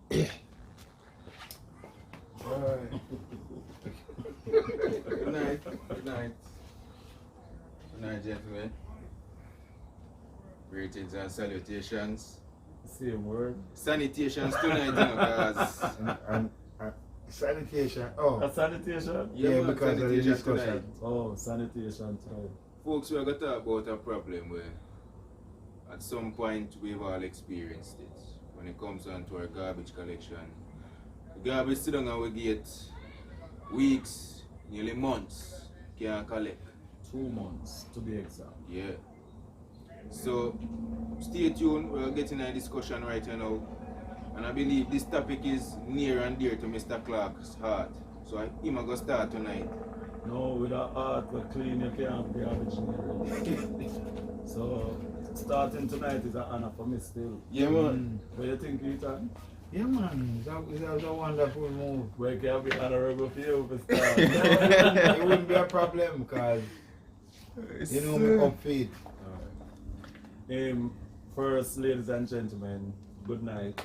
Good night. Good night. Good night, gentlemen. Greetings and salutations. Same word. Sanitations tonight, you know, guys. And sanitation. Oh. A sanitation? Yeah, Yeah, man, because of the sanitation discussion. tonight. Oh, sanitation tonight. Folks, we're going to talk about a problem where at some point we've all experienced it. When it comes on to our garbage collection. The garbage sit down and we get weeks, nearly months, can't collect. 2 months to be exact. Yeah. So stay tuned, we're getting a discussion right now. And I believe this topic is near and dear to Mr. Clark's heart. So I'm going to start tonight. No, with a heart we clean, you can't have garbage in here. So starting tonight is an honor for me still. Yeah, man. What do you think, Ethan? Yeah, man. That was a wonderful move. Where can be honorable for you for start? It wouldn't be a problem because you know me up feet. First, ladies and gentlemen, good night.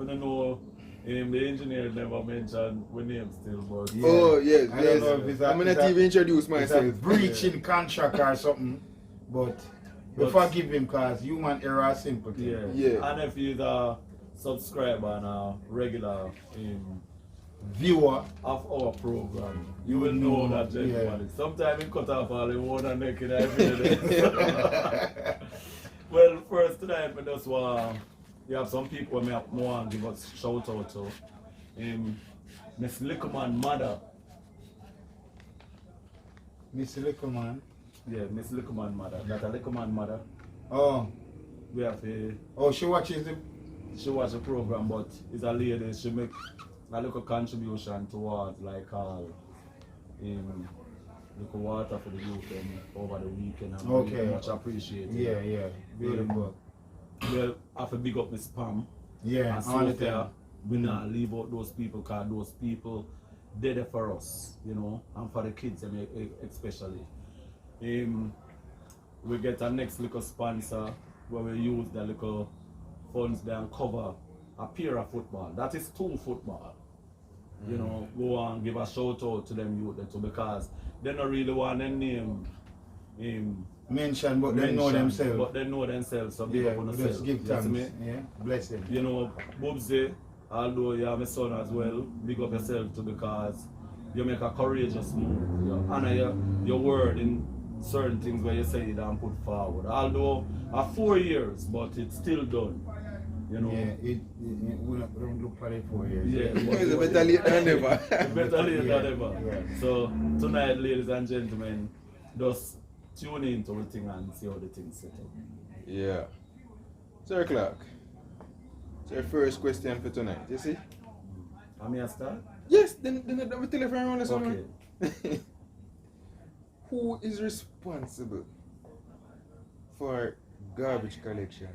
I don't know, the engineer never mentioned my name still, but Yeah. Oh, yes, I don't yes. know if it's a- I'm it's not a- even introduce It's a myself. breach in contract or something, but we But- forgive him because human error is simple. yeah. Yeah. And if you're a subscriber and a regular Viewer. of our program, you will know that gentleman. Yeah. Sometimes he cut off all the one and neck in every day. Well, first tonight, I just want you have some people who want to give us shout out to. Miss Lickman mother. Mr. Little Man. Yeah, Miss Lickman mother. That a Lickman mother. Oh. We have to. Oh, she watches the. She watch the program, but it's a lady. She make a little contribution towards like all little water for the youth over the weekend. And Okay. very much appreciated. Yeah, yeah. Beautiful. Well, I have to big up Miss Pam. Yeah, And all the Sophia, time. we not leave out those people because those people, they're there for us, you know, and for the kids especially. We get our next little sponsor where we use the little funds there and cover a pair of football. That is 2 football. You know, go and give a shout out to them youth too because they don't really want their name Mention, but they know themselves. But they know themselves, so big Yeah, up on just themselves. give You see thanks. me? Yeah, bless him. You know, Bubsy, although you have my son as well, big up yourself too because you make a courageous move. You honor your word in certain things where you say it and put forward. Although 4 years, but it's still done. You know. Yeah, we don't look for it 4 years. Yeah, but It's better late than never. better late Yeah, than ever. yeah. So tonight, ladies and gentlemen, just tune into the thing and see how the thing set up. Yeah. Sir Clark, it's your first question for tonight, you see? Am I start? Yes, then we tell everyone else. Okay. Who is responsible for garbage collection?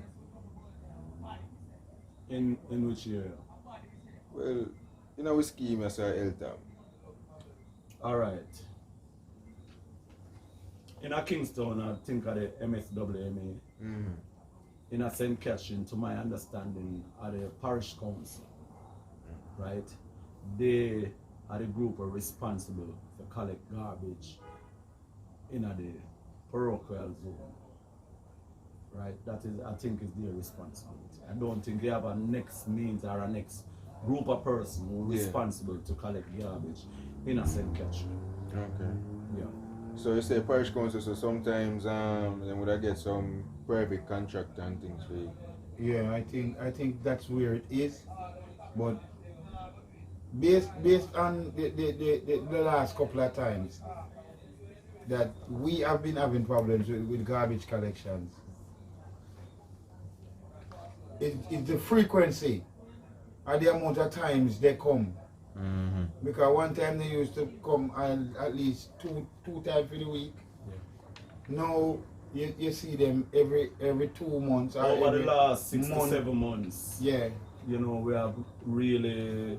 In which area? Well, you know we scheme as our Eltham. Alright. In a Kingston, I think of the MSWMA. In a St. Catherine, to my understanding, are the parish council. Right? They are the group are responsible to collect garbage in the parochial zone. Right? That is, I think, is their responsibility. I don't think they have a next means or a next group of person who are responsible to collect garbage in a St. Catherine. Okay. Yeah. So you say parish council, so sometimes they would I get some private contract and things for you. Yeah, I think that's where it is. But based on the last couple of times that we have been having problems with garbage collections, it's the frequency and the amount of times they come. Because one time they used to come at least two times for the week. Yeah. Now you see them every 2 months. Or Over the every last 6 month. to 7 months, Yeah. you know, we have really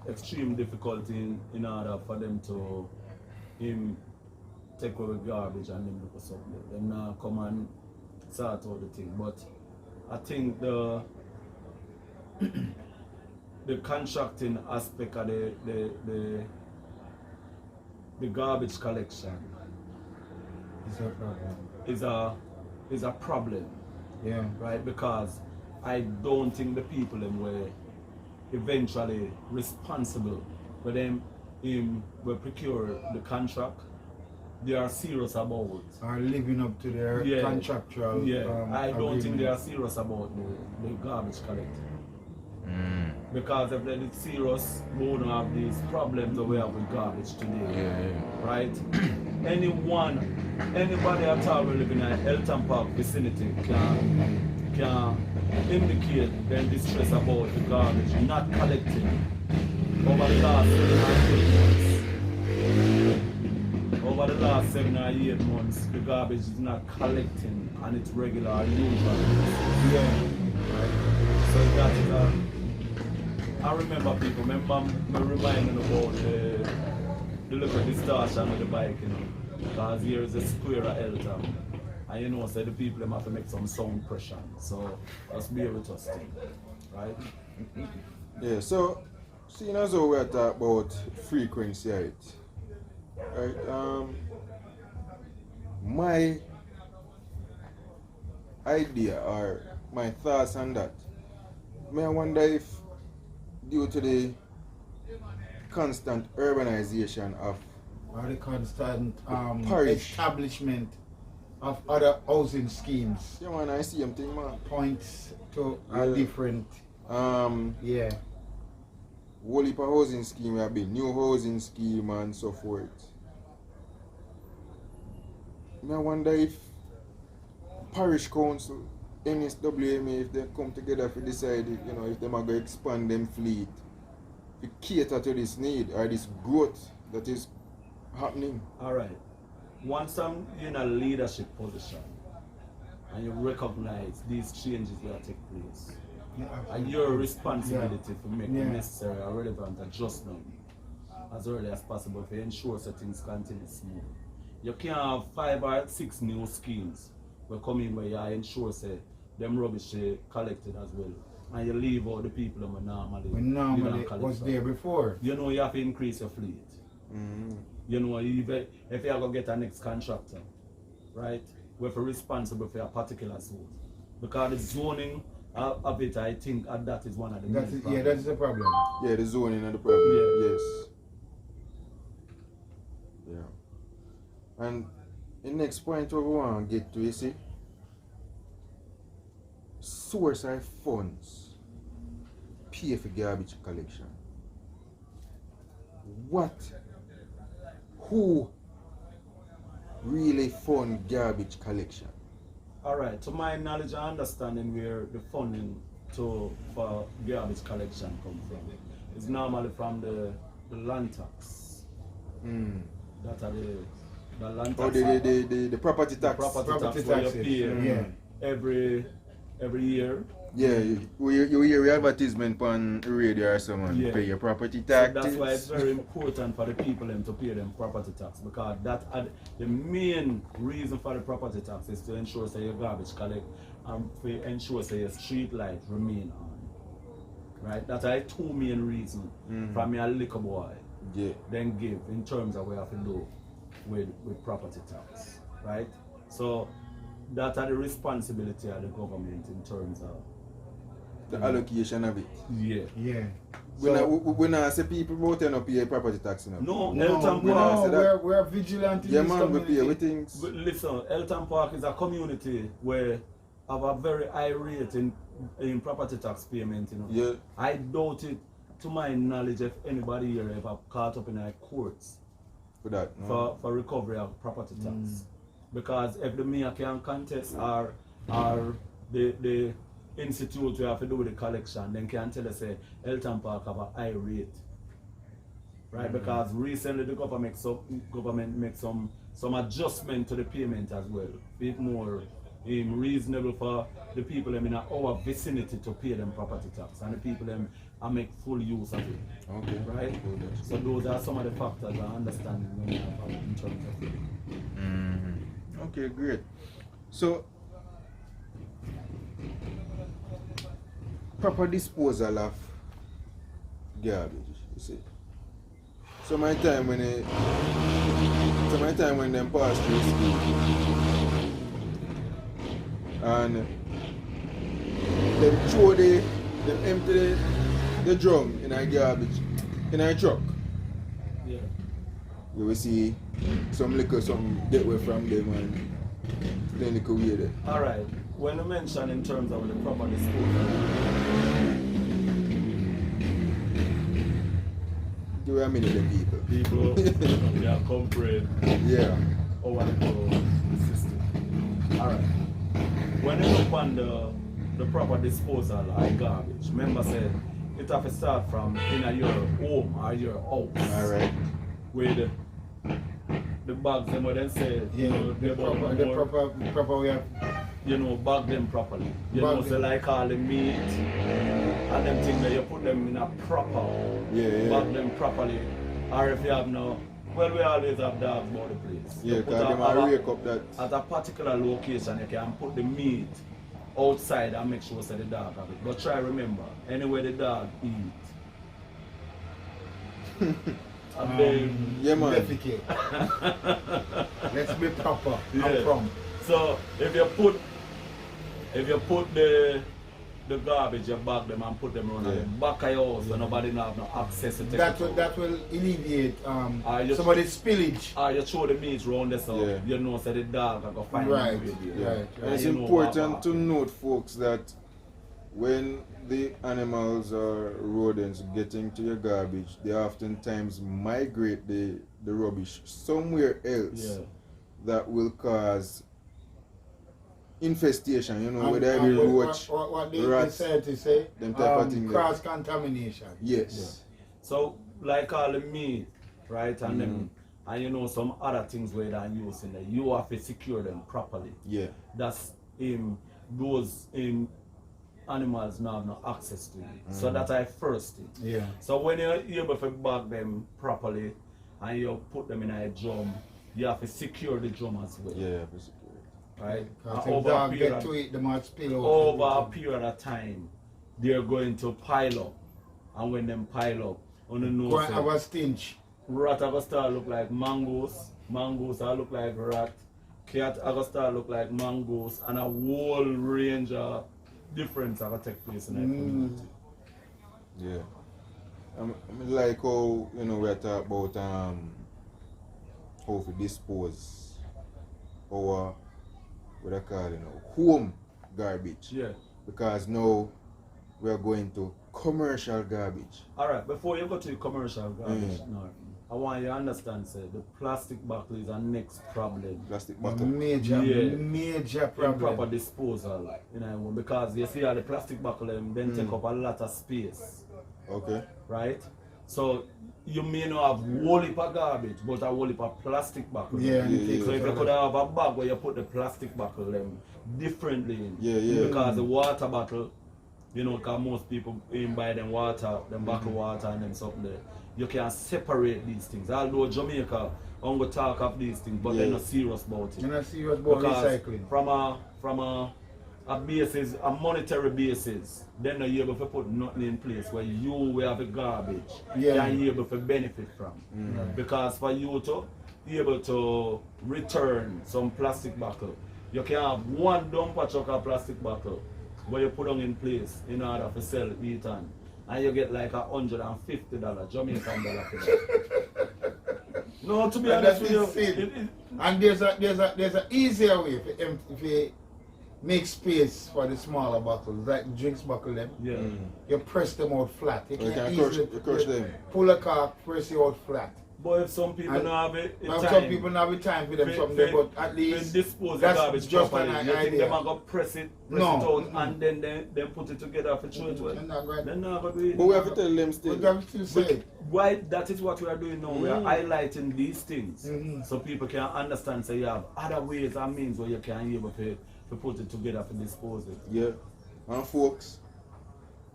extreme difficulty in order for them to take away garbage and them look something. Them now come and sort out the thing. But I think the contracting aspect of the garbage collection It's a problem. is a problem, Yeah. right? Because I don't think the people them were eventually responsible for them will procure the contract. They are serious about Are living up to their contractual. I don't think they are agreements. serious about the garbage collecting. Because if they're serious, we wouldn't have these problems that we have with garbage today. Right? Anybody at all who live in an Eltham Park vicinity can indicate their distress about the garbage not collecting over the last 7 or 8 months. The garbage is not collecting on its regular or usual. Yeah. Right? So that is I remember people, me reminding about the look at distortion with the bike, you know. Because here is a square of Eltham. And you know, so the people them have to make some sound pressure. So let's be able to thing, right? Yeah, so seeing as though we're talking about frequency, right? My idea or my thoughts on that, I wonder if due to the constant urbanization of Or the constant Parish. establishment of other housing schemes yeah man, I see them thing man. points to a Yeah. different. Yeah. Whole heap of housing scheme have been new housing scheme and so forth. I wonder if parish council, NSWMA, if they come together to decide, you know, if they are going to expand them fleet to cater to this need or this growth that is happening. Alright. Once I'm in a leadership position and you recognize these changes that take place, and your responsibility to make the necessary or relevant adjustment as early as possible to ensure that things continue smooth. You can't have 5 or 6 new schemes will come in where you ensure say them rubbish collected as well. And you leave out the people who normally was there before. You know you have to increase your fleet. You know, if you are going to get a next contractor, right, we're responsible for a particular zone. Because the zoning of it, I think that is one of the main problems. That's the problem. Yeah, the zoning and the problem. Yes. Yeah. And the next point we want to get to, you see, source of funds pay for garbage collection. Who really fund garbage collection? Alright, to my knowledge and understanding where the funding for garbage collection comes from is normally from the land tax. That are the land tax. Or the property tax. Property tax where you pay every year. Yeah, you hear advertisement on radio or someone pay your property tax. So that's why it's very important for the people to pay them property tax, because the main reason for the property tax is to ensure that your garbage collect and to ensure that your street light remain on. Right? That's the 2 main reasons from a liquor boy then give in terms of what we have to do with property tax. Right? So that are the responsibility of the government in terms of the allocation of it. Yeah. We not say people out there not pay property tax enough. No, we're vigilant in yeah, this man, we community. pay with things. But listen, Eltham Park is a community where have a very high rate in property tax payment, you know. Yeah. I doubt it, to my knowledge, if anybody here ever caught up in our courts For that. No? for recovery of property tax. Because if the mayor can contest or the institute we have to do with the collection, then can tell us say Eltham Park have a high rate. Right? Because recently the government make some adjustment to the payment as well. Bit more reasonable for the people in our vicinity to pay them property tax, and the people them make full use of it. Okay. Right? So those are some of the factors I understand when we have in terms of it. Okay, great. So proper disposal of garbage, you see. So my time when them pass through school and them throw them empty the drum in a garbage in a truck. Yeah. You will see some liquor, some get away from them and then liquor away there. Alright. When you mention in terms of the proper disposal, Give me a minute, them people. people they are comprehend Yeah. how I follow the system. Alright. When you look on the proper disposal like garbage, remember said it have to start from in your home or your house. Alright. With the bags them what they say, Yeah, the proper way of bag them properly. You Bag know, them. so like all the meat and them things that you put them in a proper Yeah. bag them properly. Or if you have no, well, we always have dogs about the place. Yeah, You put because them a- will wake up that. at a particular location, you can put the meat outside and make sure that the dog have it. But try remember, anywhere the dog eat. And then, Yeah, man. defecate. Let's be proper. Yeah. I'm from. so if you put the garbage, you bag them and put them around Yeah. the back of your house where nobody no have no access to take That it will out. that will alleviate You- somebody's spillage. You throw the meat round the so Yeah. you know so the dog are gonna find Right, it with you. Yeah. right. And it's You know important what to note, folks, that when the animals or rodents get into your garbage, they oftentimes migrate the rubbish somewhere else Yeah. that will cause infestation, you know, And- whether it and be roach, what they rats, said to say, them type of thing there. cross contamination. Yes. So like all the meat, right, and Mm. them, and you know some other things where they're using there, you have to secure them properly. Yeah. That's those animals now have no access to it. So that's our first thing. Yeah. So when you're able to bag them properly and you put them in a drum, you have to secure the drum as well. Yeah, basically. Right? Because And if dog get to it, they might spill out. over a period of time, they're going to pile up. And when them pile up, on the Go nose, and have a stench. rat are gonna start look like mangoes, mangoes are look like rat, cat are gonna start look like mangoes, and a whole range of difference are gonna take place in the community. Yeah. I mean, like how, you know, we're talking about how to dispose our, what I call it now, home garbage. Yeah. Because now we are going to commercial garbage. Alright, before you go to the commercial garbage, no, I want you to understand, say, the plastic bottle is our next problem. Plastic bottle. Major, Yeah. major Proper problem. disposal, you know, because you see how the plastic bottle them then take up a lot of space, Okay. right? So you may not have whole heap of garbage, but a whole heap of plastic bottle. Yeah, and Yeah, it takes So if you up could a lot. have a bag where you put the plastic bottle them differently in, Yeah. because the water bottle, you know, because most people buy them water, them bottle water and them something there. You can separate these things. Although Jamaica, I'm going to talk of these things, but they're Yeah. not serious about it. You're not serious about Because recycling. from a basis, a monetary basis, then you're able to put nothing in place where you will have a garbage Yeah. and you're able to benefit from. Because for you to be able to return some plastic bottle, you can have one dumper truck of plastic bottle where you put them in place in order to sell it on. And you get like $150 Jamaican dollar for that. No, to be And honest that's with you, insane. And there's a easier way if you make space for the smaller bottles, like drinks bottle them. yeah. You press them out flat. You You can can crush- easily you crush them. pull a cork, press it out flat. But if some people And- don't have it, Well, some people not have time for them someday, but at least dispose the that's garbage just properly. an You think idea. them are gonna press it No. out, and then they put it together for throw it away. They're not going- They're not gonna do it. But we have to tell them We still. have to say. Why? That is what we are doing now. We are highlighting these things Mhm. so people can understand. So you have other ways and means where you can be able to put it together for dispose it. Yeah. And folks,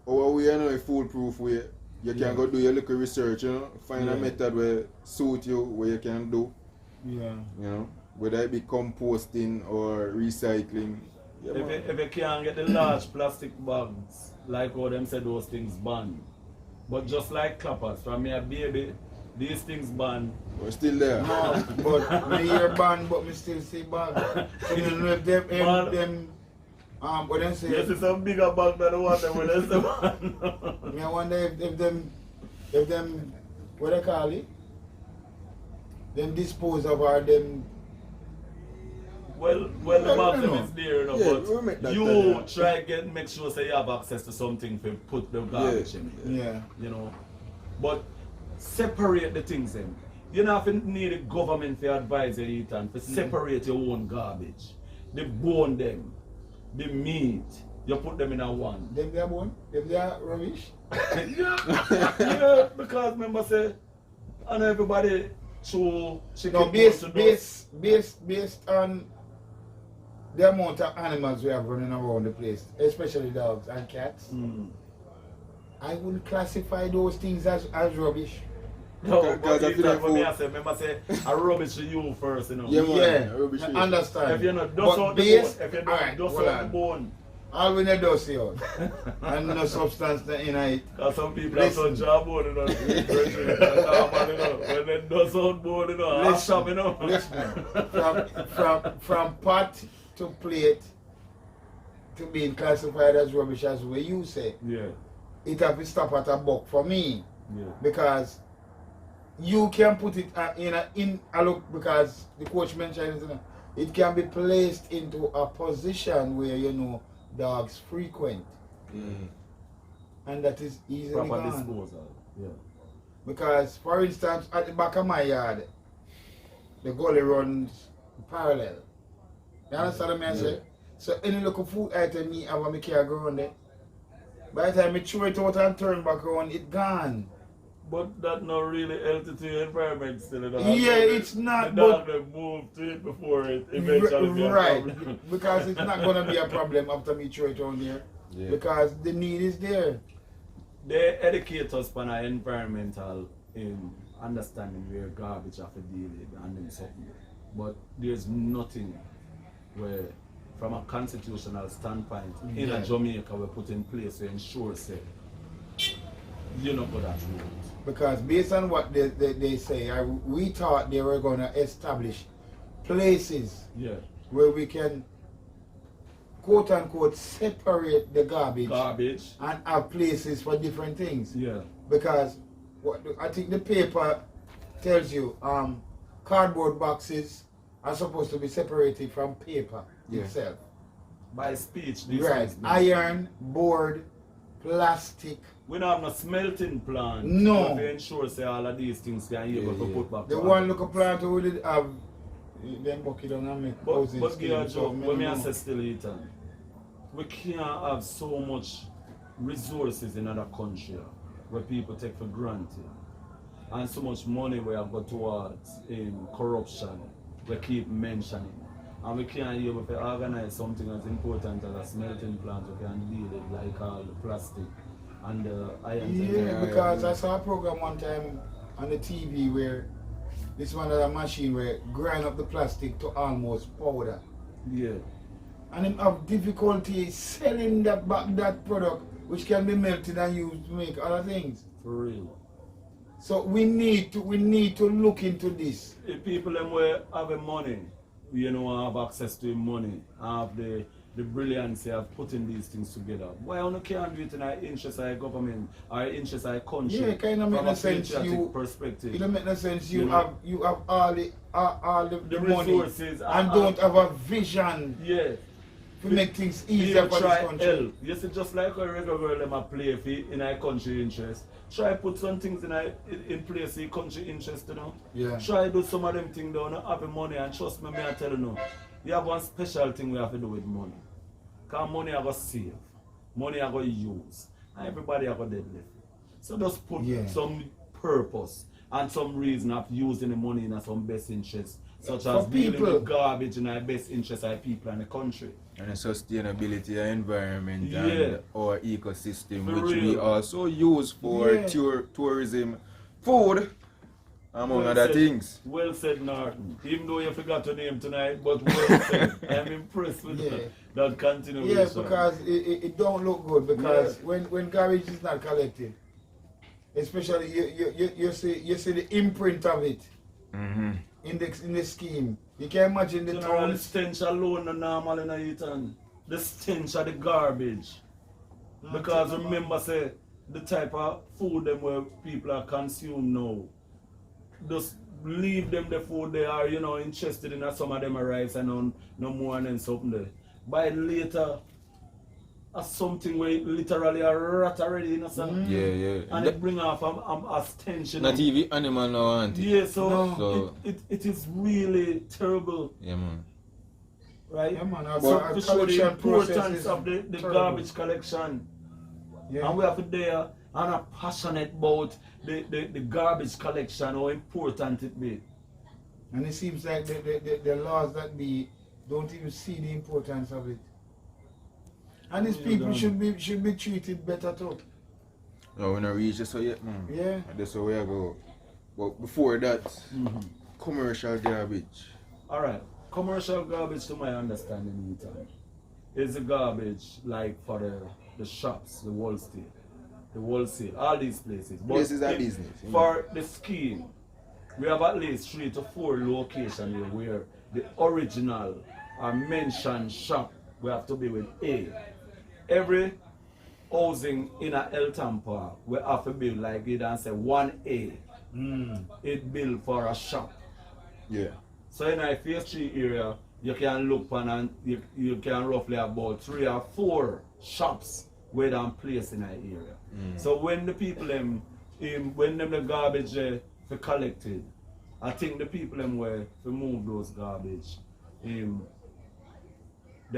our way, you know, a foolproof way. You can go do your little research, you know, find a Yeah. method where suit you, where you can do, Yeah. you know, whether it be composting or recycling. Yeah, man. If you can't get the large plastic bags, like how them said those things banned, But just like clappers, from me a baby, these things ban. We're still there. No, but me hear ban, but me still see bag. So you know if them what them say? Yes, it's a bigger bag than the one that when they say ban. Me I wonder if them what they call it? Them dispose of or them. Well, the I don't maximum know. is there, you know, Yeah, we'll make but that you time. try make sure say you have access to something to put the garbage in. Yeah. You know, but separate the things then. You don't have to need the government to advise you Ethan, to separate your own garbage. The bone them, the meat, you put them in a one. Them they are bone? Them they are rubbish? Yeah, because remember say, and everybody through chicken No, based to based on the amount of animals we have running around the place, especially dogs and cats, I wouldn't classify those things as rubbish. No, Because but I feel like for me, I food- say, remember say, I rubbish to you first, you know. Yeah, man. Yeah, Rubbish I is- understand. If you're not But dust out the bone, based- if you're alright, not dust hold out the on. bone, All we need dust out. And no substance in it. because some people have Listen. some jaw bone, you know, normal, you know, when they dust out bone, you know, half shop, you know. From pot to plate to being classified as rubbish as what you say, Yeah, it have to stop at a buck for me. yeah. Because you can put it in a look, because the coach mentioned it, you know, it can be placed into a position where you know dogs frequent, and that is easily Proper gone. disposal, yeah. Because for instance, at the back of my yard, the gully runs parallel. You understand what I say? So any local food item me have me carry around there. By the time I throw it out and turn back around, it gone. But that not really healthy to your environment still, you know. Yeah, it's not, The dog will move to it before it eventually be a Right, problem. because it's not gonna be a problem after me throw it on there. Yeah. Because the need is there. They educate us on our environmental in understanding where garbage have to deal with and then something. But there's nothing where, from a constitutional standpoint, in Yeah. a Jamaica we put in place to ensure say you know that route. Because based on what they say, we thought they were gonna establish places Yeah. where we can quote unquote separate the garbage Garbage. and have places for different things. Yeah. Because I think the paper tells you cardboard boxes are supposed to be separated from paper itself. By speech, these Right. things. Iron, board, plastic. We don't have no smelting plant. No. To ensure say all of these things can be able to put back. The to one look plant who did have them bucket on and make houses. But scheme, Joe, when me no. I say still Ethan, we can't have so much resources in other country where people take for granted. And so much money we have got towards in corruption, we keep mentioning. And we can't able to organize something as important as a smelting plant we can deal with, like all the plastic and the iron. Yeah, because I saw a program one time on the TV where this one had a machine where grind up the plastic to almost powder. Yeah. And him have difficulty selling that product which can be melted and used to make other things. For real. So we need to look into this. If people them where have the money, you know, have access to the money, have the brilliance of putting these things together. Why you can't do it in our interest of our government, our interest of our country? Yeah, it kind of make from no a sense. patriotic perspective. It don't make no sense. You You know? have all the money resources and don't have a vision Yeah. to make things People easier for try this country. help. You see, just like a regular girl them a play in our country interest. Try put some things in place in country interest, you know. Yeah. Try do some of them things down, have the money, and trust me, I tell you now, you have one special thing we have to do with money. Because money I go save, money I go use, and everybody I go deadlift. So just put some purpose and some reason of using the money in some best interest, such as dealing with garbage in our best interest of people and the country. And the sustainability of environment Yeah. and our ecosystem, For which we real. also use for tourism, food, among other things. Well said, Norton. Even though you forgot to name tonight, but well said. I'm impressed with that continuation. Yeah, because it don't look good. Because when garbage is not collected, especially you see the imprint of it Mm-hmm. in the scheme. You can imagine the The towns. stench alone is normal in Eltham. The stench of the garbage. Because remember, say, the type of food them where people are consume now. Just leave them the food they are, interested in. Some of them are rice and no more and then something there. By later, something where it literally a rat already, Yeah. And it bring off a stench. Not even animal now, auntie. Yeah, so, So- it is really terrible, Yeah, man. right? Yeah, man, So our to show the collection process importance is of the terrible. garbage collection. Yeah. And we have to there and are passionate about the garbage collection, how important it be. And it seems like the laws that be don't even see the importance of it. And these Yeah, people done. should be treated better too. No, we're not reached this yet, man. Yeah. That's where we go. But before that, commercial garbage. Alright, commercial garbage to my understanding is the garbage like for the shops, the wholesale, all these places. But Places are if- business, you For the scheme, we have at least 3 to 4 locations here where the original or mentioned shop we have to be with A. Every housing in a Eltham Park we have to build like it and say 1A. It built for a shop. Yeah. So in a phase 3 area, you can look on and you can roughly about 3 or 4 shops where they place in an area. So when the people when them the garbage for collected, I think the people them where to move those garbage, them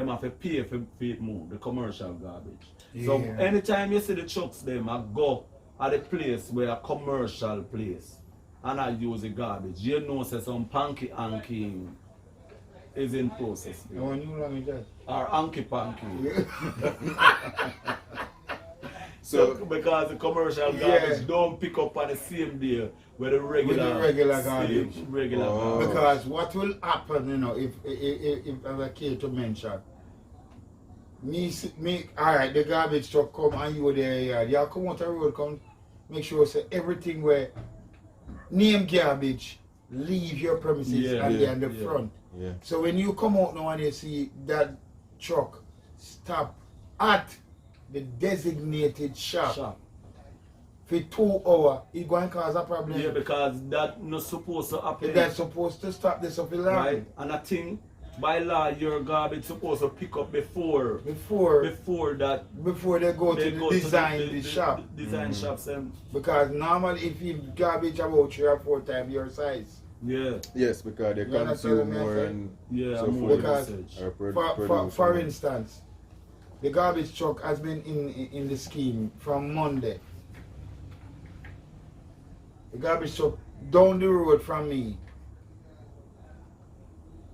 have to pay for it move, the commercial garbage. So Yeah. anytime you see the trucks them I go at the place where a commercial place and I use the garbage, you know say some panky anky is in process there. No new language that. Or anky panky. So, Because the commercial Yeah. garbage don't pick up on the same day with the regular, garbage. regular Oh. garbage. Because what will happen, if as I care to mention, alright, the garbage truck come and you there, you come out the road, come make sure say everything where name garbage, leave your premises Yeah, and yeah, they're in the yeah. front. yeah. So when you come out now and you see that truck stop at the designated shop for 2 hours, it going to cause a problem. Yeah, because that not supposed to happen. That's supposed to stop this up long. right? And I think by law your garbage supposed to pick up before Before they go they to go the to design the shop. the design shops and Because normally if you garbage about 3 or 4 times your size. yeah. Yes, because they You understand consume what I'm more saying? and Yeah, so more forth. Because usage. Or For produce. instance, the garbage truck has been in the scheme from Monday. The garbage truck down the road from me.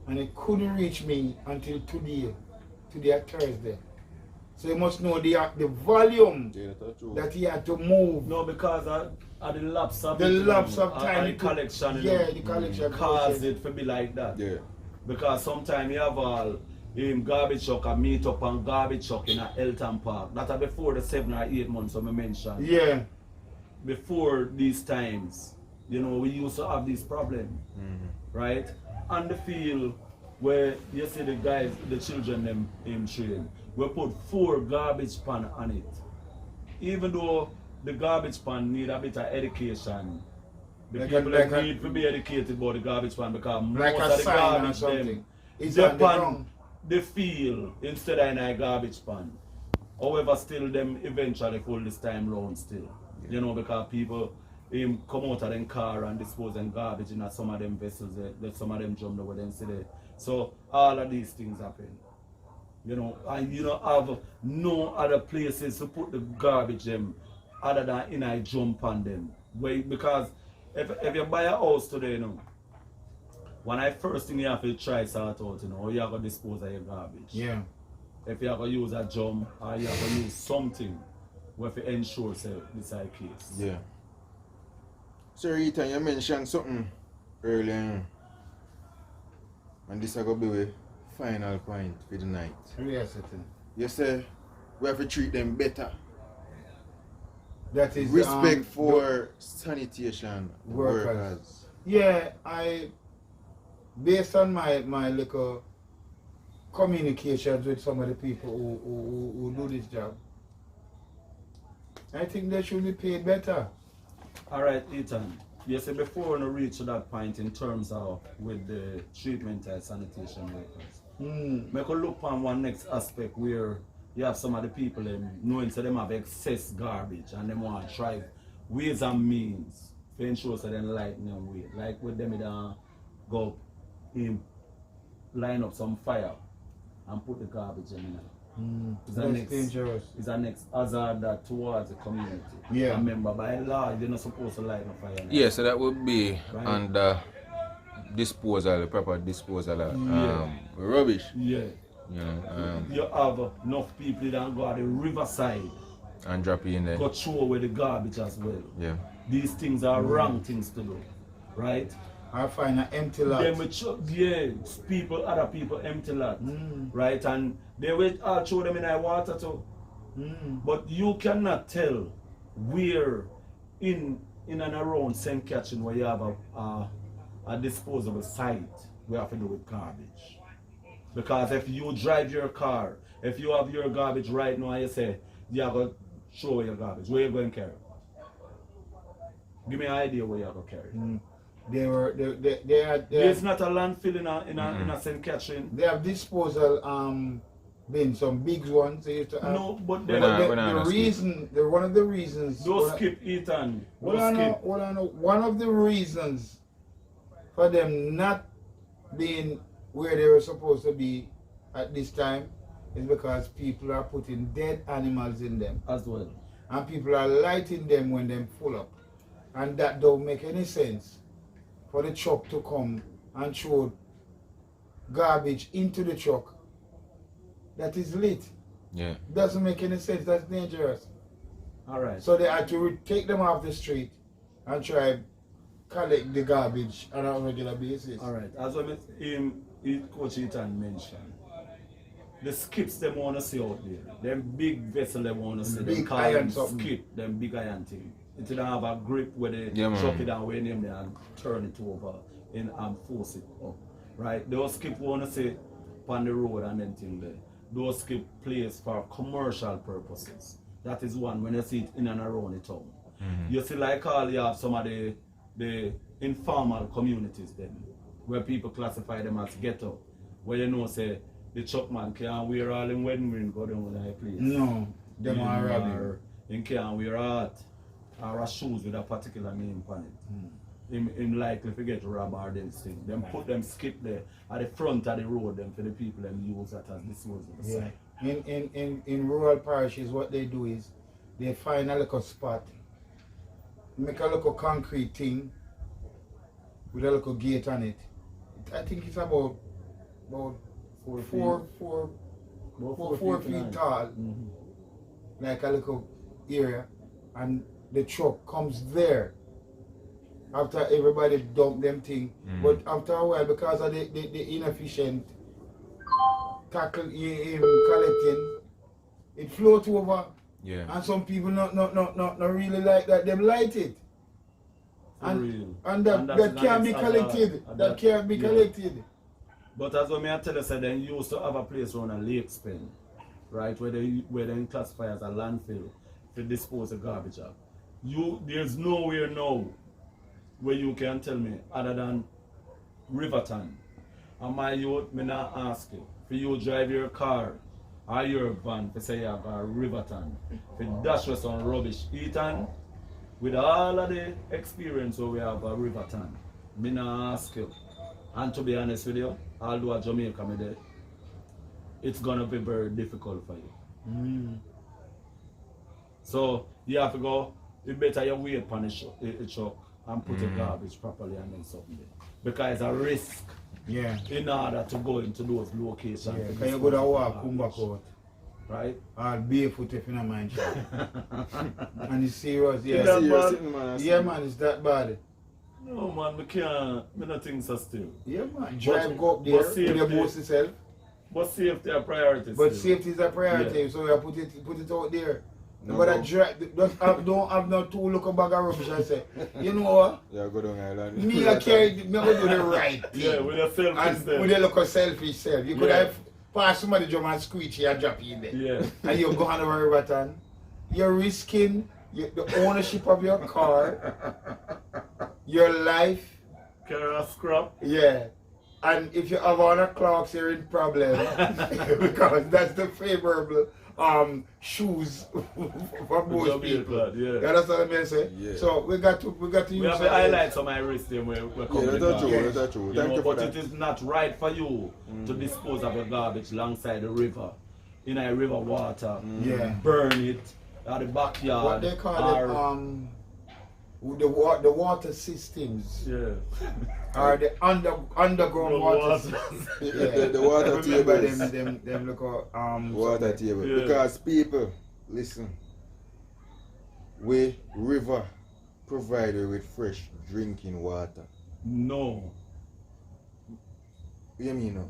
And it couldn't reach me until today Thursday. So you must know the volume Yeah, that's true. that he had to move. No, because of the lapse of The it, lapse of and time. the collection, Yeah, the collection. cause process. it to be like that. Yeah. Because sometimes you have all garbage truck and meet up on garbage truck in a Eltham Park. That are before the 7 or 8 months I mentioned. Yeah. Before these times, we used to have this problem, right? On the field where you see the guys, the children them in train, we put 4 garbage pan on it. Even though the garbage pan need a bit of education, the Like people like that need to be educated about the garbage pan because Like most a of the sign or garbage something. them, It's they on the pan ground. the field instead of in a garbage pan. However, still them eventually full this time round still. Because people come out of them car and dispose them garbage in some of them vessels that some of them jump over them see there. So all of these things happen. And you don't have no other places to put the garbage them other than in a jump on them. Because if you buy a house today, one of the first thing you have to try sort out, how you have to dispose of your garbage. Yeah. If you have to use a drum or you have to use something where to ensure say this is the case. Yeah. So Rita, you mentioned something earlier. And this is going to be the final point for the night. Real certain. You say we have to treat them better. that is respect for sanitation workers. Yeah, based on my little communications with some of the people who do this job, I think they should be paid better. All right, Ethan. You see, before we reach to that point in terms of with the treatment and sanitation workers, make a look on one next aspect where you have some of the people knowing so them have excess garbage and them want to try ways and means to ensure so they lighten them way. Like with them, go in, line up some fire and put the garbage in there. That's dangerous. It's the next hazard that towards the community. Yeah. Remember, by law, you're not supposed to light a fire. Yeah, so that would be Right. under disposal, proper disposal of rubbish. Yeah. You know, You have enough people that go to the riverside, and drop it in there. go throw away the garbage as well. Yeah. These things are wrong things to do, right? I find an empty lot. Then other people empty lot, right? And they will all throw them in the water too. But you cannot tell where in and around St. Catherine where you have a disposable site we have to do with garbage. Because if you drive your car, if you have your garbage right now and you say, you have to throw your garbage, where you going to carry? Give me an idea where you have to carry. There's not a landfill in a St. Catherine. They have disposal bins, some big ones they used to have. No, but When one of the reasons those skip Ethan. One of the reasons for them not being where they were supposed to be at this time is because people are putting dead animals in them. As well. And people are lighting them when they're full up. And that don't make any sense for the truck to come and throw garbage into the truck that is lit. Yeah. Doesn't make any sense. That's dangerous. Alright. So they had to take them off the street and try collect the garbage on a regular basis. Alright. As Coach Ethan mentioned, the skips them want to see out there. Them big vessel they want to see. Big them call iron them something. skip, them big iron thing. It don't have a grip where they chuck it down where them there and turn it over and force it up. Right? Those skip want to see on the road and then thing there. Those skip plays for commercial purposes. That is one when you see it in and around the town. You see like all you have some of the informal communities then, where people classify them as ghetto, where you know say the truck man can't wear all in wedding ring go down with that place. No, them are robbing. He can't wear hat or a shoes with a particular name on it. Him likely to get robbed or them thing. Them put them skip there at the front of the road them for the people them use that as disposable site. In rural parishes what they do is they find a little spot, make a little concrete thing with a little gate on it. I think it's about 4 feet tall, like a little area, and the truck comes there after everybody dump them thing. But after a while, because of the inefficient tackle collecting, it floats over. Yeah. And some people not really like that. Them light it. And that can't be collected. That can't be collected. But as I tell you, they used to have a place around a lake spin, right, where they classify as a landfill to dispose of garbage of. There's nowhere now where you can tell me other than Riverton. And my youth, me not ask you, for you drive your car or your van to say you have a Riverton, for dash with some rubbish, Ethan, with all of the experience where we have a Riverton, me not ask you. And to be honest with you, although a Jamaica me there, it's gonna be very difficult for you. So you have to go, it's better you wait upon the truck and put the garbage properly and then something there. Because it's a risk in order to go into those locations. Yeah, because you go to walk, come back out. Right? Or barefoot if you don't mind. And it's serious, Is that yeah. Yeah man, it's that bad. No man, me not think so still. Yeah man, go up there with your boss yourself. But safety a priority But still. safety is a priority, so you put it out there. No but go. don't have no two look a bag of rubbish and say, you know what? Yeah, go down island. Me I carry, me go do the right thing. Yeah, with a selfish And self. with a look of selfish self. You could Yeah. have passed somebody drum and squeeze you and drop you in there. Yeah. And you go on over Riverton. You're risking the ownership of your car, your life. Carry a scrap. Yeah. And if you have on a Clarks, you're in problem. Because that's the favorable shoes for most people. Yeah. You understand what I mean? Say? Yeah. So we got to use We have our the highlights on my wrist there where we're coming Yeah, that's true, that's true. Thank you for but that. it is not right for you to dispose of your garbage alongside the river, in a river water, Yeah. burn it at the backyard. What they call it, the water systems Yeah. or the underground water. The water Remember tables. them look Water table. Yeah. Because people, listen, we river provide you with fresh drinking water. No. You mean no?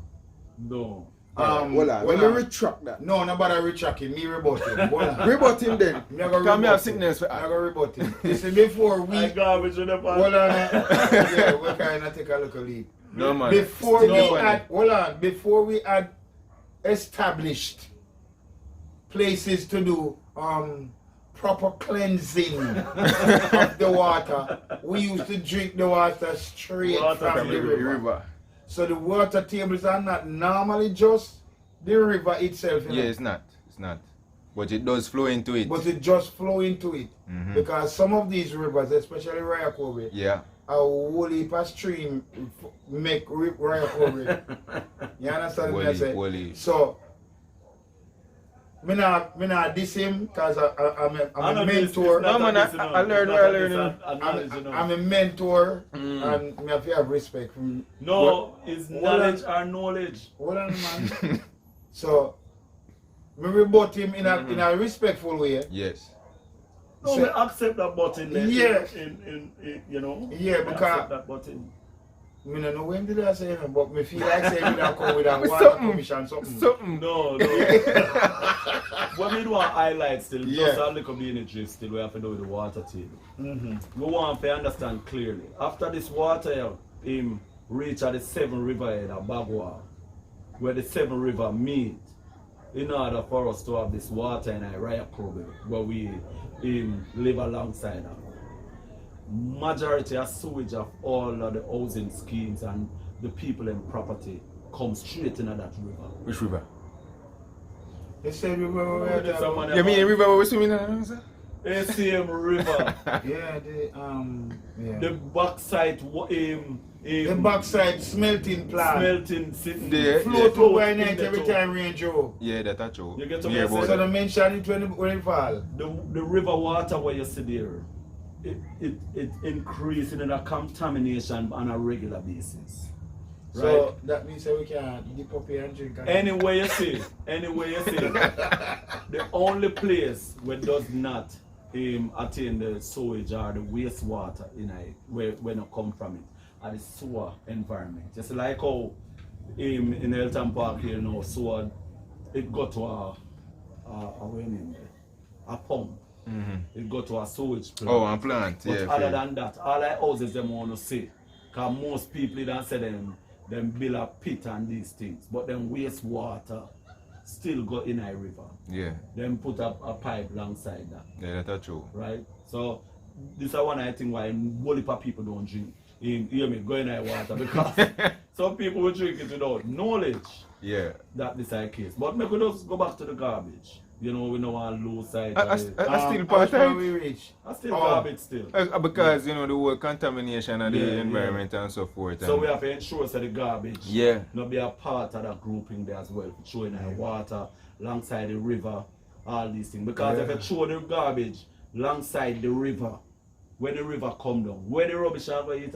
No. Hold on, let me retract that. No, nobody retract him. Me rebut him. Hold on. Rebut him then. Me go Come here, rebut sickness for him. I go rebut him. Listen, before we I garbage in the pan. hold on, yeah, we kind of take a look at it. No man. Before Still we funny. had, hold on, before we had established places to do proper cleansing of the water, we used to drink the water straight from the river. So the water tables are not normally just the river itself, you Yeah, know, it's not. It's not. But it does flow into it. but it just flow into it. Mhm. Because some of these rivers, especially Rayakobe, Yeah. a whole heap of stream make Rayakobe. You understand what I say? Wally. So, me not diss him because I'm a mentor. No, man, I learned what I learned. I'm a mentor Mm. and me have to have respect from. No, it's knowledge or knowledge. Hold on, man. So, me rebut him in a respectful way. Yes. No, So- we accept that button there. Yeah. In you know. Yeah, we because- accept that button. Me don't know when did I say him, but me feel like saying we don't come with a water Something. commission something. Something. No. But we do want highlight still. Yeah. Just a little bit in the still we have to do with the water table. We want to understand clearly. After this water him reach at the 7 river head at Bagua, where the 7 river meet, in order for us to have this water in Iraya Kobe, where we live alongside of. Majority of sewage of all of the housing schemes and the people in property come straight into that river. Which river? They said we were You mean river where we swimming in? Sir? ACM River, yeah, the backside, the backside smelting plant. smelting sitting The- Float float over in night the every tub. time rain drove. Yeah, that's true. You get to Yeah, me, but- So they mention it when it fall. The river water where you see there, it increases in a contamination on a regular basis. Right? So that means that we can dip up here and drink. Anyway you see, the only place where does not attain the sewage or the wastewater where it come from it are the sewer environment. Just like how in Eltham Park here now, sewer it got to a pump. It got to a sewage plant. Oh, and plant. But Yeah. other fair. than that, all I houses them want to see. Because most people don't say them build a pit and these things. But them wastewater still go in a river. Yeah. Them put up a pipe alongside that. Yeah, that's true. Right? So this is one I think why whole heap of people don't drink. You hear me? Go in a water because some people will drink it without knowledge Yeah. that this is the case. But maybe just go back to the garbage. You know, we know our low side. I still part how time. we reach. I still garbage still. Because you know the whole contamination of the Yeah, environment and so forth. So and- we have to ensure that the garbage Yeah. not be a part of that grouping there as well. Throwing the water alongside the river, all these things. Because if you throw the garbage alongside the river, when the river come down, where the rubbish are going to eat?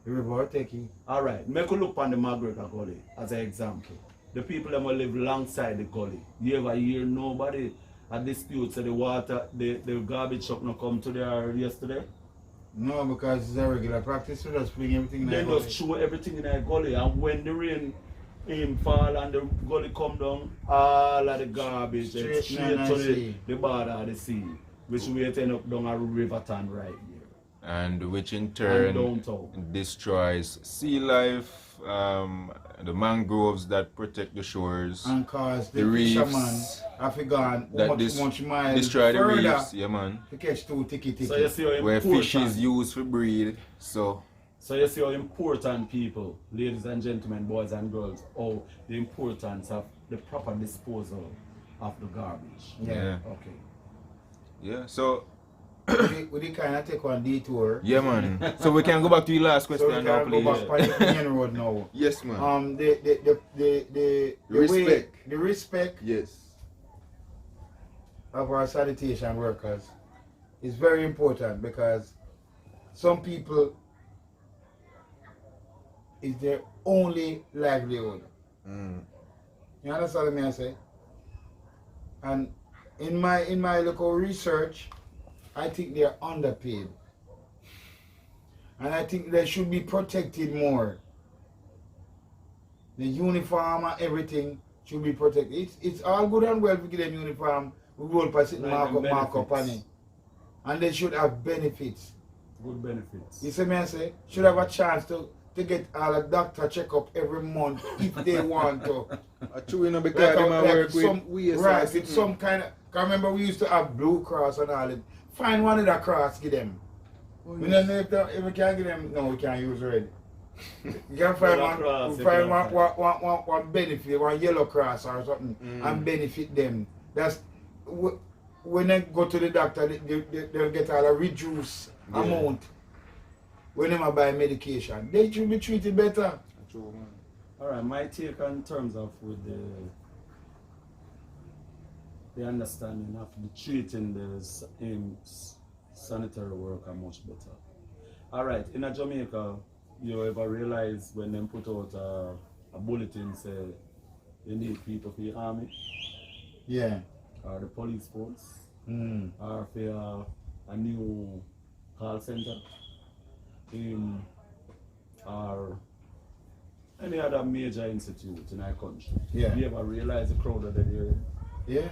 The river taking. Alright, make a look on the McGregor Gully as an example. The people that will live alongside the gully. You ever hear nobody at dispute say the water, the garbage truck not come to there yesterday? No, because it's a regular practice. We just bring everything in They the just throw everything in a gully, and when the rain him fall and the gully come down, all of the garbage straight to the border of the sea, which we end up down a Riverton right here. And which in turn destroys sea life, the mangroves that protect the shores, and cause the reefs, fisherman have gone much miles destroy the further reefs, yeah man. to catch two ticky. So you see how where important, fish is used for breed, so you see how important people, ladies and gentlemen, boys and girls, how the importance of the proper disposal of the garbage. yeah. Okay. Yeah, so we kind of take one detour. yeah man. So we can go back to your last question So we now, can go please. back on the main road now. Yes man. The Respect. the respect Yes. of our sanitation workers is very important, because some people is their only livelihood. You understand what I say? And in my local research, I think they are underpaid. And I think they should be protected more. The uniform and everything should be protected. It's all good and well to give them uniform. We will pass it mark up on it. And they should have benefits. Good benefits. You see me I say? Should have a chance to get all a doctor checkup every month if they want to. Right, it's some kind of. I remember we used to have Blue Cross and all it. Find one of the cross, give them. We don't know if we can give them. No, we can't use red. You can find one benefit, one yellow cross or something, and benefit them. That's when they go to the doctor, they'll get all a reduced amount. When they buy medication, they should be treated better. Alright, my take on terms of with the understanding of the treating the sanitary worker much better. Alright, in Jamaica, you ever realize when they put out a bulletin say you need people for the army? Yeah. Or the police force? Mm. Or for a new call center? Or any other major institute in our country. Yeah. You ever realize the crowd that they're there? Yeah.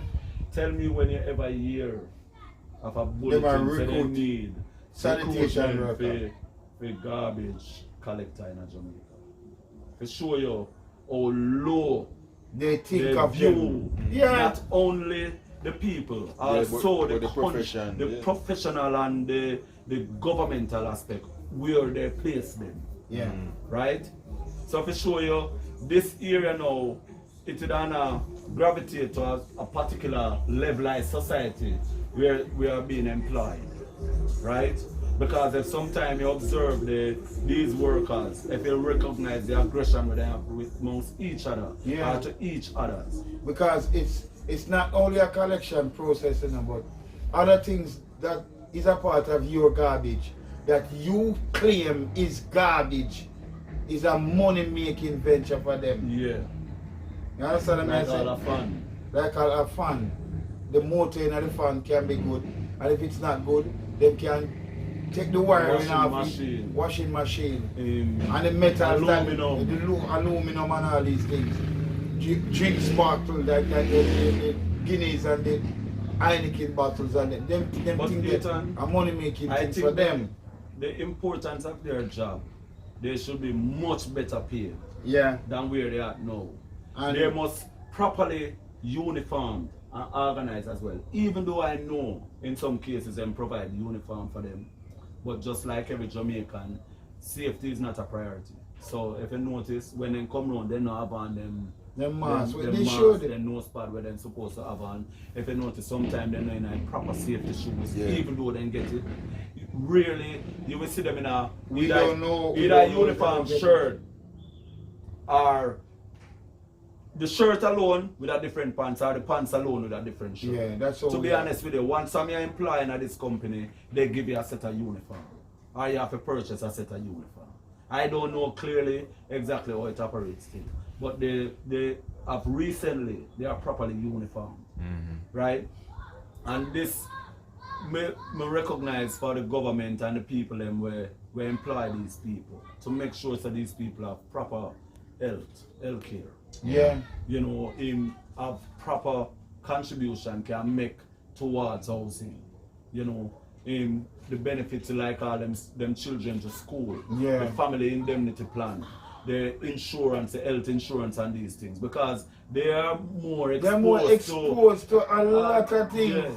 Tell me when you ever hear of a bulletin say they need sanitation worker for garbage collector in Jamaica. To show you how low they think they of view them. Yeah. not only the people, also the profession, the professional and the governmental aspect where they place them. Yeah. Right? So to show you this area now, it's gonna gravitate to a particular levelized society where we are being employed. Right? Because if sometimes you observe these workers, if you recognize the aggression that they have amongst each other, or to each others. Because it's not only a collection process, but other things that is a part of your garbage that you claim is garbage is a money-making venture for them. Yeah. You understand what I'm saying? Like all a fun. Like a fun. The motor in the fan can be good, and if it's not good, they can take the wiring off washing machine, and the metal, aluminum and all these things. Drinks bottle, like the Guinness and the Heineken bottles, and them things get a money-making thing for them. The importance of their job, they should be much better paid than where they are now. And they must properly uniformed and organized as well. Even though I know in some cases them provide uniform for them, but just like every Jamaican, safety is not a priority. So if you notice, when they come around, they don't have on them masks. They should. They no spot where they're supposed to have on. If you notice, sometimes they're not in proper safety shoes, even though they get it. Really, you will see them in a either uniform shirt or the shirt alone with a different pants, or the pants alone with a different shirt. Yeah, that's all. To be honest with you, once you're employing at this company, they give you a set of uniform, or you have to purchase a set of uniform. I don't know clearly exactly how it operates still, but they have recently, they are properly uniformed, right? And this me recognize for the government and the people them where employ these people to make sure that these people have proper health care. Yeah. You know, him have proper contribution can make towards housing. You know, him the benefits like all them children to school, Yeah. the family indemnity plan, the insurance, the health insurance and these things, because they are more exposed, They're more exposed to a lot of things. yeah,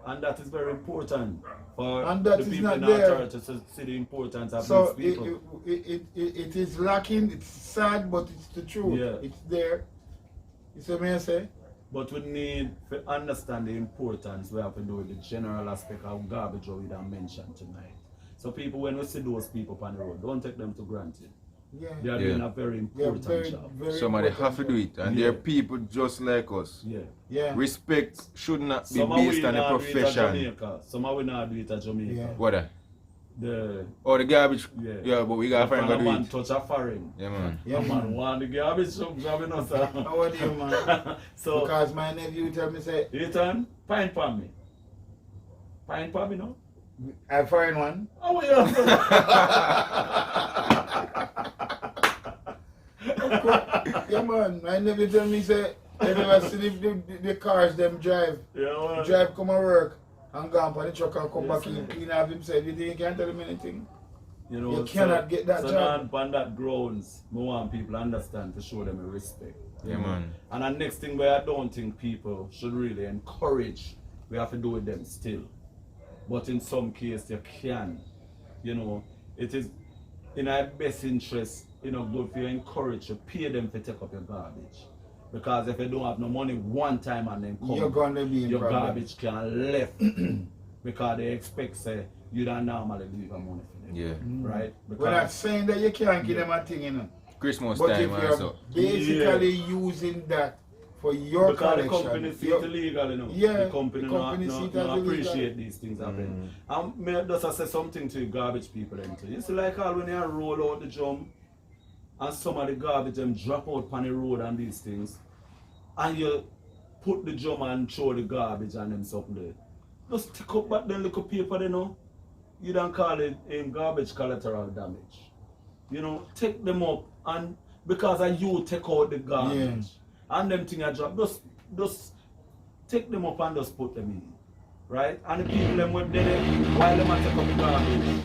and that is very important for And that the is people not in there. authority to see the importance of So these people. it is lacking, it's sad, but it's the truth. Yeah. It's there. You see what I say? But we need to understand the importance we have to do with the general aspect of garbage we done mentioned tonight. So people, when we see those people on the road, don't take them to granted. Yeah. They are doing a very important job. Somebody have to do it, and they're people just like us. Yeah. Yeah. Respect should not be Some of based we on a not do it at profession. Jamaica. Some of we not do it at Jamaica. Yeah. What? The Oh, the garbage. Yeah. Yeah, but we gotta find a out do man it. touch a foreign. Yeah, man. Yeah, A man man. want the garbage truck driving us. How are you, man? So Because my nephew tell me, say, Ethan, pine for me. Pine for me, no? I find one. Oh yeah. Yeah, man. My nephew tell me, say, they never see the cars them drive. Yeah, man. Drive come and work and go on the truck and come Yes, back in, sir. clean up himself. You think you can't tell him anything? You know, You cannot get that so job. on that grounds, I want people to understand to show them a respect. you Yeah, know. man. And the next thing where I don't think people should really encourage, we have to do with them still. But in some cases you can. You know, it is in our best interest, you know, good for you encourage you, pay them to take up your garbage. Because if you don't have no money one time and then come, You're gonna be in your problem. garbage can left. Because they expect say you don't normally leave a money for them. Yeah. Right? We're not saying that you can't give Yeah. them a thing, you know. Christmas But time if you're also. basically using that for your because the collection, company see your- it illegal, you know. Yeah, the company, the company see it as illegal. appreciate these things happen. And may I just say something to you garbage people into. You see like all when you roll out the drum and some of the garbage them drop out on the road and these things, and you put the drum and throw the garbage and them something there. Just take up back them little paper, you know. You don't call it garbage collateral damage. You know, take them up and because of you take out the garbage. Yeah. And them thing I drop, just take them up and just put them in. Right? And the people them with them while them a take up the garbage.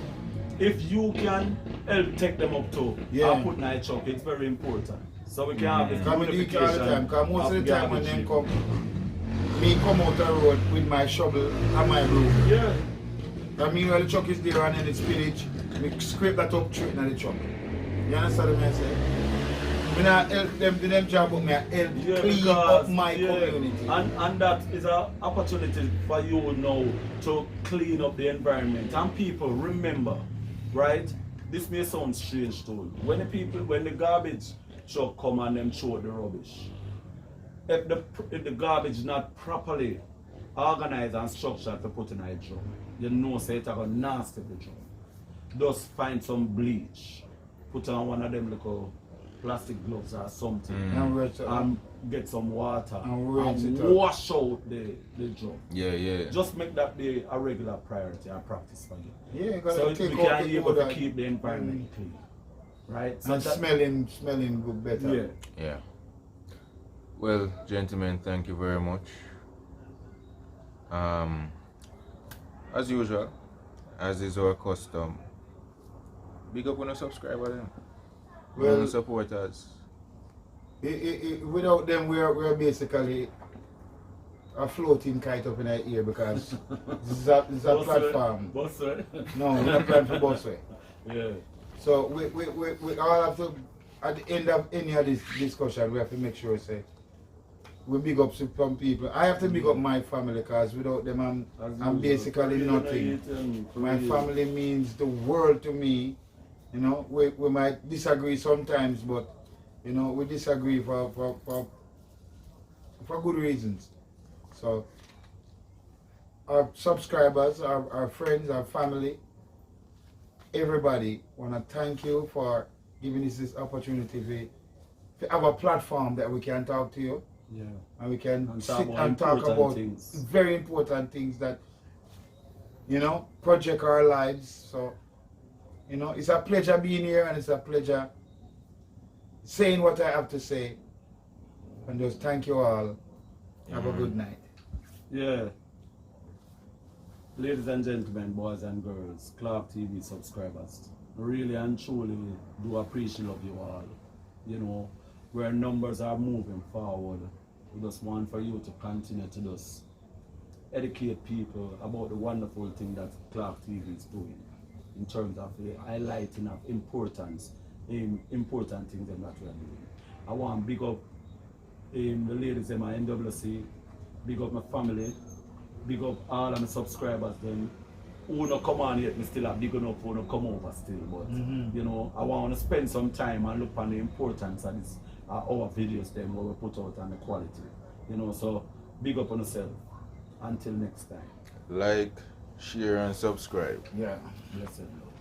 If you can help take them up too and put in a truck, it's very important. So we can have this Come and do it all the time, because most of the time when garbage them come, me come out the road with my shovel and my broom. Yeah. And meanwhile the truck is there and then it's spillage, we scrape that up straight in the truck. You understand what I say? I not help them do them job, but I help clean up my community. And that is an opportunity for you now to clean up the environment. And people remember, right? This may sound strange to you. When the garbage truck come and them throw the rubbish, if the garbage not properly organized and structured to put in a drum, you know say it's a nasty the drum. Just find some bleach, put on one of them little plastic gloves or something, and get some water and wash out the drum. Yeah. Just make that a regular priority and practice for you. Yeah, So take we can out be the able to odor. keep the environment clean. Right? So And that- smelling good better. yeah. Yeah. Well, gentlemen, thank you very much. As usual, as is our custom, big up on the subscriber then. Well, On the supporters. without them, we're basically a floating kite up in the air because this is a Busway. platform. Busway. No, we're not planning for busway. Yeah. So we all have to, at the end of any of this discussion, we have to make sure say we big up some people. I have to big up my family because without them I'm basically nothing. My family means the world to me. You know, we might disagree sometimes, but you know, we disagree for good reasons. So our subscribers, our friends, our family, everybody want to thank you for giving us this opportunity to have a platform that we can talk to you. Yeah. And we can And sit talk about and talk important about things. very important things that, you know, project our lives. So, you know, it's a pleasure being here and it's a pleasure saying what I have to say. And just thank you all. Have a good night. Yeah. Ladies and gentlemen, boys and girls, Clark TV subscribers, really and truly do appreciate of you all. You know, where numbers are moving forward, we just want for you to continue to just educate people about the wonderful thing that Clark TV is doing in terms of the highlighting of importance in important things that we are doing. I want to big up the ladies in my NWC, big up my family, big up all of my subscribers then. Who not come on yet, me still have big enough who not come over still, but you know, I want to spend some time and look on the importance of this our videos them what we put out and the quality. You know, so big up on yourself. Until next time. Like, share and subscribe. Yeah. Blessed love.